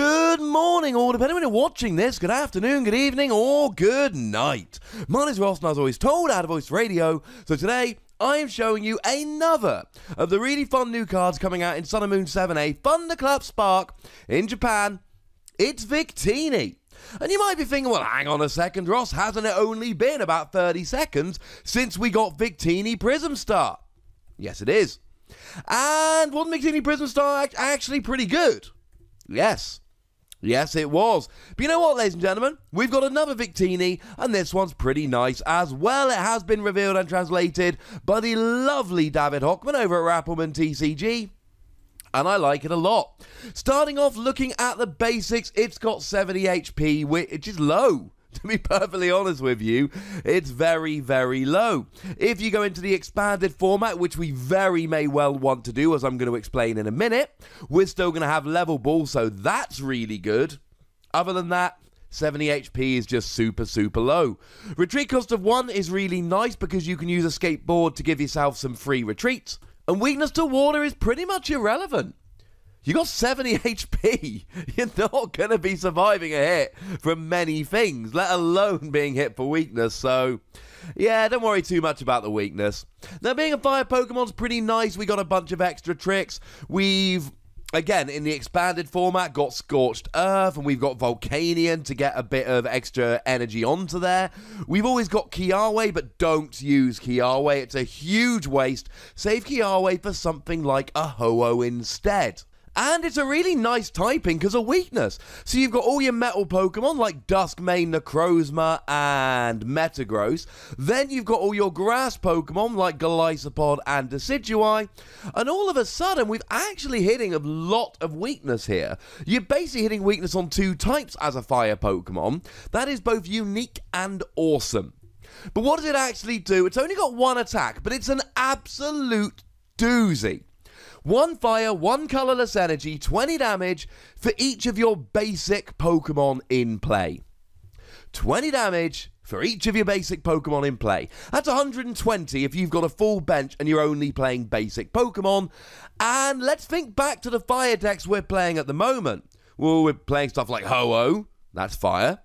Good morning, or depending when you're watching this, good afternoon, good evening, or good night. My name is Ross, and as always told, Out of Voice Radio. So today, I am showing you another of the really fun new cards coming out in Sun and Moon 7A Thunderclap Spark in Japan. It's Victini. And you might be thinking, well, hang on a second, Ross, hasn't it only been about 30 seconds since we got Victini Prism Star? Yes, it is. And wasn't Victini Prism Star actually pretty good? Yes. Yes, it was. But you know what, ladies and gentlemen? We've got another Victini, and this one's pretty nice as well. It has been revealed and translated by the lovely David Hochmann over at Hochmann TCG, and I like it a lot. Starting off looking at the basics, it's got 70 HP, which is low. To be perfectly honest with you, it's very, very low. If you go into the expanded format, which we very may well want to do, as I'm going to explain in a minute, we're still going to have level ball, so that's really good. Other than that, 70 HP is just super, super low. Retreat cost of 1 is really nice because you can use a skateboard to give yourself some free retreats. And weakness to water is pretty much irrelevant. You got 70 HP. You're not going to be surviving a hit from many things, let alone being hit for weakness. So, yeah, don't worry too much about the weakness. Now, being a fire Pokemon's pretty nice. We got a bunch of extra tricks. We've, again, in the expanded format, got Scorched Earth, and we've got Volcanion to get a bit of extra energy onto there. We've always got Kiawe, but don't use Kiawe. It's a huge waste. Save Kiawe for something like a Ho-Oh instead. And it's a really nice typing because of weakness. So you've got all your metal Pokemon like Duskmane, Necrozma, and Metagross. Then you've got all your grass Pokemon like Golisopod and Decidueye. And all of a sudden, we're actually hitting a lot of weakness here. You're basically hitting weakness on 2 types as a fire Pokemon. That is both unique and awesome. But what does it actually do? It's only got 1 attack, but it's an absolute doozy. 1 fire, 1 colorless energy, 20 damage for each of your basic Pokemon in play. 20 damage for each of your basic Pokemon in play. That's 120 if you've got a full bench and you're only playing basic Pokemon. And let's think back to the fire decks we're playing at the moment. Well, we're playing stuff like Ho-Oh, that's fire.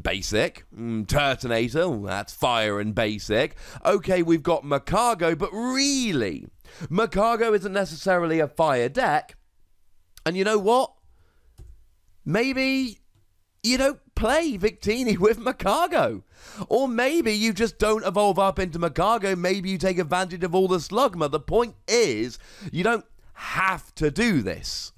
Basic. Turtonator, that's fire and basic. Okay, we've got Magcargo, but really, Magcargo isn't necessarily a fire deck. And you know what? Maybe you don't play Victini with Magcargo. Or maybe you just don't evolve up into Magcargo. Maybe you take advantage of all the Slugma. The point is, you don't have to do this.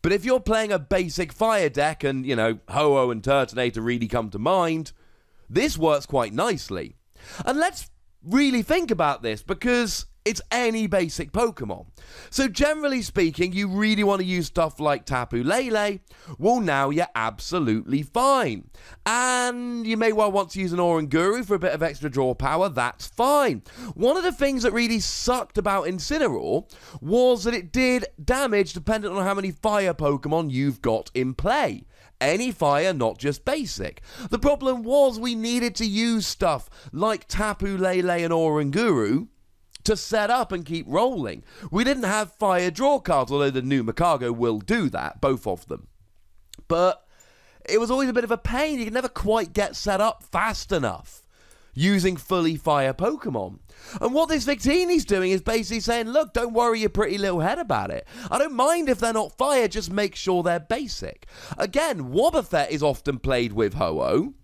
But if you're playing a basic fire deck and, you know, Ho-Oh and Turtonator really come to mind, this works quite nicely. And let's really think about this because it's any basic Pokemon. So generally speaking, you really want to use stuff like Tapu Lele. Well, now you're absolutely fine. And you may well want to use an Oranguru for a bit of extra draw power. That's fine. One of the things that really sucked about Incineroar was that it did damage dependent on how many fire Pokemon you've got in play. Any fire, not just basic. The problem was we needed to use stuff like Tapu Lele and Oranguru to set up and keep rolling. We didn't have fire draw cards, although the new Magcargo will do that, both of them. But it was always a bit of a pain. You could never quite get set up fast enough using fully fire Pokemon. And what this Victini's doing is basically saying, look, don't worry your pretty little head about it. I don't mind if they're not fire, just make sure they're basic. Again, Wobbuffet is often played with Ho-Oh,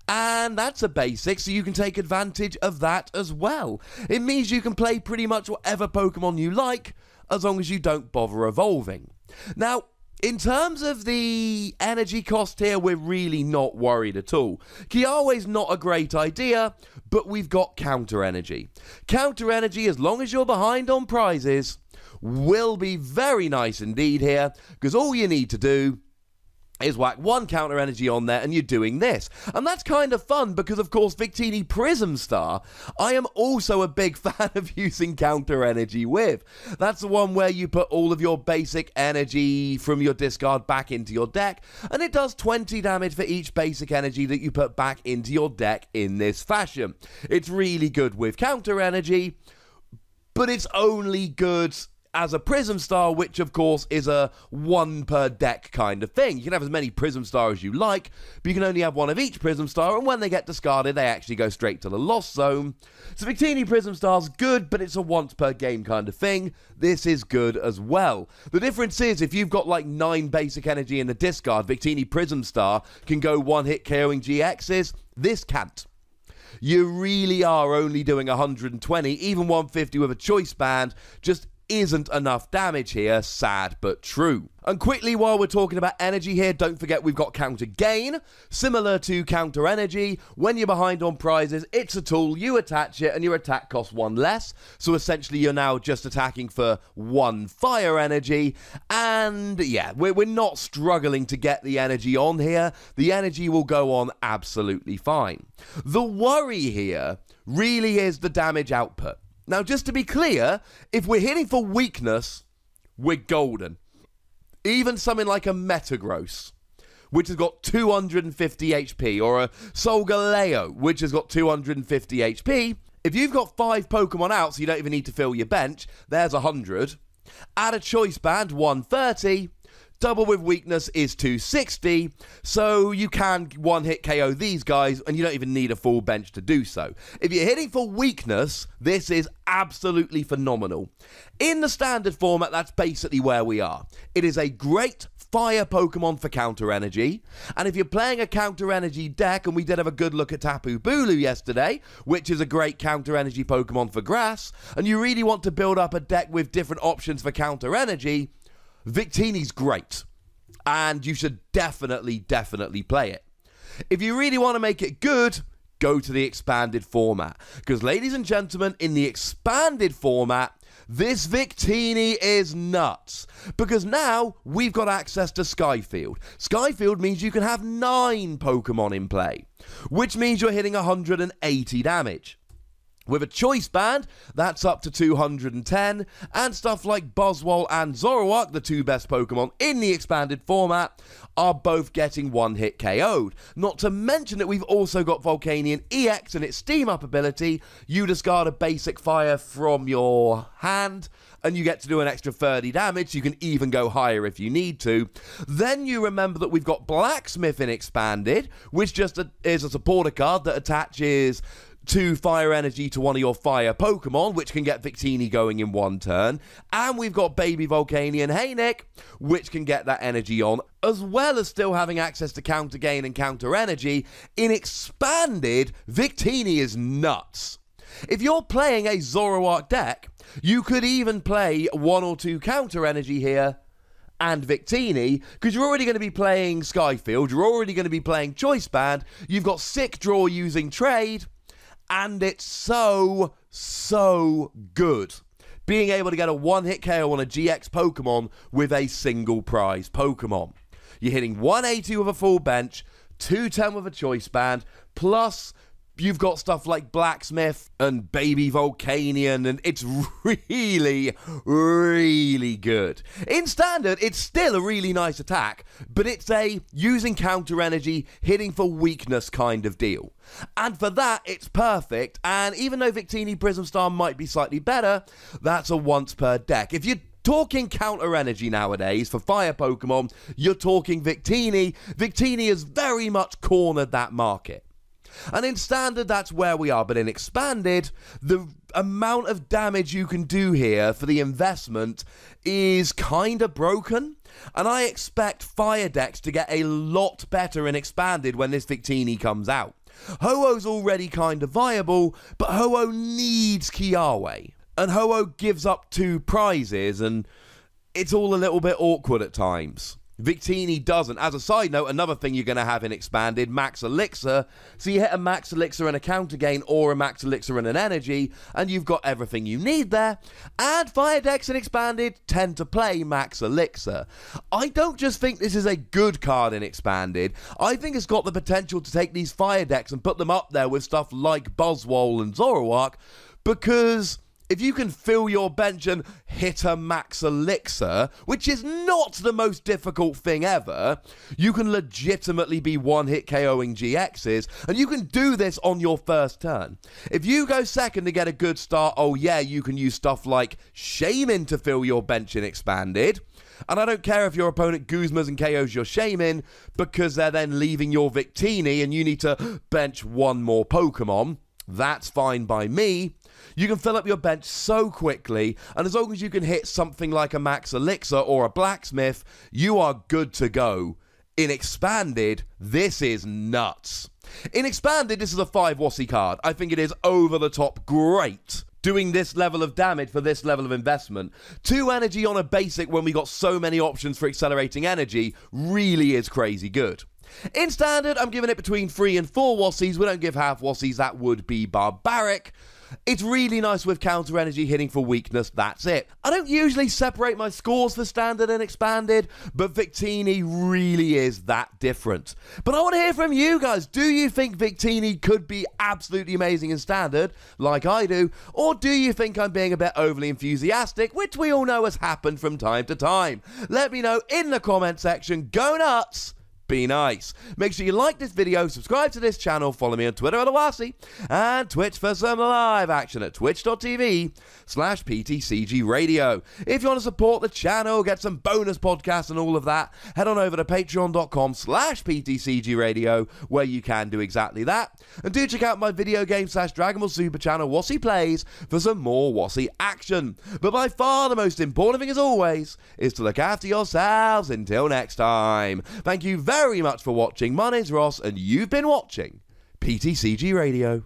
and that's a basic, so you can take advantage of that as well. It means you can play pretty much whatever Pokemon you like, as long as you don't bother evolving. Now, in terms of the energy cost here, we're really not worried at all. Kiawe's not a great idea, but we've got counter energy. Counter energy, as long as you're behind on prizes, will be very nice indeed here, because all you need to do is whack 1 counter energy on there and you're doing this. And that's kind of fun because, of course, Victini Prism Star, I am also a big fan of using counter energy with. That's the one where you put all of your basic energy from your discard back into your deck, and it does 20 damage for each basic energy that you put back into your deck in this fashion. It's really good with counter energy, but it's only good as a Prism Star, which of course is a one per deck kind of thing. You can have as many Prism Star as you like, but you can only have one of each Prism Star, and when they get discarded, they actually go straight to the lost zone. So Victini Prism Star's good, but it's a once per game kind of thing. This is good as well. The difference is, if you've got like 9 basic energy in the discard, Victini Prism Star can go one-hit KOing GXs. This can't. You really are only doing 120, even 150 with a choice band, just isn't enough damage here, sad but true. And quickly, while we're talking about energy here, don't forget we've got counter gain. Similar to counter energy, when you're behind on prizes, it's a tool, you attach it, and your attack costs 1 less. So essentially, you're now just attacking for 1 fire energy. And yeah, we're not struggling to get the energy on here. The energy will go on absolutely fine. The worry here really is the damage output. Now, just to be clear, if we're hitting for weakness, we're golden. Even something like a Metagross, which has got 250 HP, or a Solgaleo, which has got 250 HP, if you've got 5 Pokemon out, so you don't even need to fill your bench, there's 100. Add a choice band, 130. Double with weakness is 260, so you can one-hit KO these guys, and you don't even need a full bench to do so. If you're hitting for weakness, this is absolutely phenomenal. In the standard format, that's basically where we are. It is a great fire Pokemon for counter energy, and if you're playing a counter energy deck, and we did have a good look at Tapu Bulu yesterday, which is a great counter energy Pokemon for grass, and you really want to build up a deck with different options for counter energy, Victini's great, and you should definitely play it. If you really want to make it good, go to the expanded format, because ladies and gentlemen, in the expanded format, this Victini is nuts, because now we've got access to Skyfield. Skyfield means you can have 9 Pokemon in play, which means you're hitting 180 damage. With a choice band, that's up to 210, and stuff like Buzzwole and Zoroark, the 2 best Pokemon in the expanded format, are both getting one-hit KO'd. Not to mention that we've also got Volcanion EX and its Steam Up ability. You discard a basic fire from your hand, and you get to do an extra 30 damage. You can even go higher if you need to. Then you remember that we've got Blacksmith in expanded, which just is a supporter card that attaches 2 fire energy to one of your fire Pokemon, which can get Victini going in 1 turn. And we've got Baby Volcanion Hey Nick, which can get that energy on, as well as still having access to counter gain and counter energy. In expanded, Victini is nuts. If you're playing a Zoroark deck, you could even play 1 or 2 counter energy here and Victini, because you're already going to be playing Skyfield, you're already going to be playing Choice Band, you've got Sick Draw using Trade, and it's so good. Being able to get a one-hit KO on a GX Pokemon with a single prize Pokemon. You're hitting 180 with a full bench, 210 with a choice band, plus you've got stuff like Blacksmith and Baby Volcanion, and it's really good. In standard, it's still a really nice attack, but it's a using counter energy, hitting for weakness kind of deal. And for that, it's perfect, and even though Victini Prism Star might be slightly better, that's a once per deck. If you're talking counter energy nowadays for fire Pokemon, you're talking Victini. Victini has very much cornered that market. And in standard, that's where we are. But in expanded, the amount of damage you can do here for the investment is kind of broken. And I expect fire decks to get a lot better in expanded when this Victini comes out. Ho-Oh's already kind of viable, but Ho-Oh needs Kiawe. And Ho-Oh gives up 2 prizes, and it's all a little bit awkward at times. Victini doesn't. As a side note, another thing you're going to have in expanded, Max Elixir. So you hit a Max Elixir and a counter gain, or a Max Elixir and an energy, and you've got everything you need there. And fire decks in expanded tend to play Max Elixir. I don't just think this is a good card in expanded. I think it's got the potential to take these fire decks and put them up there with stuff like Buzzwole and Zoroark, because if you can fill your bench and hit a max elixir, which is not the most difficult thing ever, you can legitimately be one-hit KOing GXs, and you can do this on your first turn. If you go second to get a good start, oh yeah, you can use stuff like Shaman to fill your bench in Expanded. And I don't care if your opponent Guzmas and KOs your Shaman, because they're then leaving your Victini and you need to bench one more Pokemon. That's fine by me. You can fill up your bench so quickly, and as long as you can hit something like a Max Elixir or a Blacksmith, you are good to go. In Expanded, this is nuts. In Expanded, this is a 5 WOSSY card. I think it is over the top great. Doing this level of damage for this level of investment. 2 energy on a basic when we got so many options for accelerating energy really is crazy good. In Standard, I'm giving it between 3 and 4 WOSSYs. We don't give half WOSSYs, that would be barbaric. It's really nice with counter energy hitting for weakness, that's it. I don't usually separate my scores for Standard and Expanded, but Victini really is that different. But I want to hear from you guys. Do you think Victini could be absolutely amazing in Standard, like I do, or do you think I'm being a bit overly enthusiastic, which we all know has happened from time to time? Let me know in the comment section. Go nuts! Be nice. Make sure you like this video, subscribe to this channel, follow me on Twitter at WOSSY, and Twitch for some live action at twitch.tv/PTCGRadio. If you want to support the channel, get some bonus podcasts and all of that, head on over to patreon.com/PTCGRadio, where you can do exactly that. And do check out my video game /Dragon Ball Super channel, WOSSY Plays, for some more WOSSY action. But by far the most important thing, as always, is to look after yourselves. Until next time. Thank you very much for watching. My name's Ross, and you've been watching PTCG Radio.